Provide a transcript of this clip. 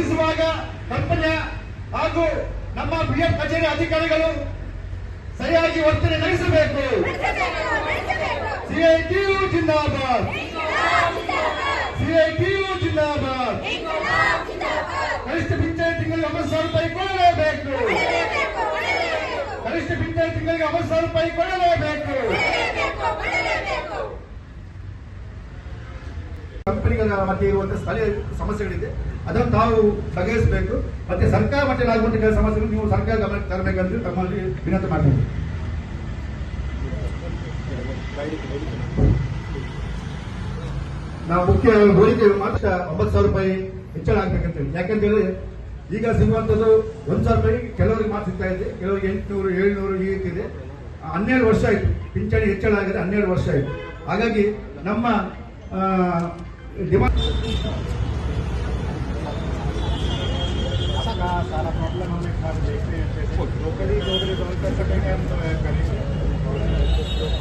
ಸಲ್ಲಿಸುವಾಗ ಕಂಪನಿಯ ಹಾಗೂ ನಮ್ಮ ಬಿಎಂ ಕಚೇರಿ ಅಧಿಕಾರಿಗಳು ಸರಿಯಾಗಿ ವರ್ತನೆ ನಡೆಸಬೇಕು. ಸಿಐಟಿಯು ಜಿಂದಾಬಾದ್, ಸಿಐಟಿಯು ಜಿಂದಾಬಾದ್. ಕನಿಷ್ಠ ಪಿಂಚಣಿ ತಿಂಗಳಿಗೆ 9,000 ರೂಪಾಯಿ ಕೊಡಲೇಬೇಕು. ಕನಿಷ್ಠ ಪಿಂಚಣಿ ತಿಂಗಳಿಗೆ 9,000 ರೂಪಾಯಿ ಕೊಡಲೇಬೇಕು. ಕಂಪನಿಗಳ ಮಧ್ಯೆ ಇರುವಂತಹ ಸ್ಥಳೀಯ ಸಮಸ್ಯೆಗಳಿದೆ, ಅದನ್ನು ತಾವು ಬಗೆಹರಿಸಬೇಕು. ಮತ್ತೆ ಸರ್ಕಾರ ಮಟ್ಟದಲ್ಲಿ ಆಗುವಂತಹ ಕೆಲವು ಸಮಸ್ಯೆಗಳು ನೀವು ಸರ್ಕಾರ ಗಮನಕ್ಕೆ ತರಬೇಕಂತ ತಮ್ಮಲ್ಲಿ ವಿನಂತಿ ಮಾಡಬೇಕು. ನಾವು ಮುಖ್ಯ ಬೇಡಿಕೆ ಮಾತ್ರ 9,000 ರೂಪಾಯಿ ಹೆಚ್ಚಳ ಆಗ್ಬೇಕಂತೇಳಿ. ಯಾಕಂತೇಳಿ ಈಗ ಸಿಗುವಂಥದ್ದು 1,000 ರೂಪಾಯಿ ಕೆಲವರಿಗೆ ಮಾತ್ರ ಸಿಗ್ತಾ ಇದೆ, ಕೆಲವರಿಗೆ 800, 700 ಈ ರೀತಿ ಇದೆ. 12 ವರ್ಷ ಆಯಿತು ಪಿಂಚಣಿ ಹೆಚ್ಚಳ ಆಗಿದೆ, 12 ವರ್ಷ ಆಯಿತು. ಹಾಗಾಗಿ ನಮ್ಮ ಡಿಮಾಂಡ್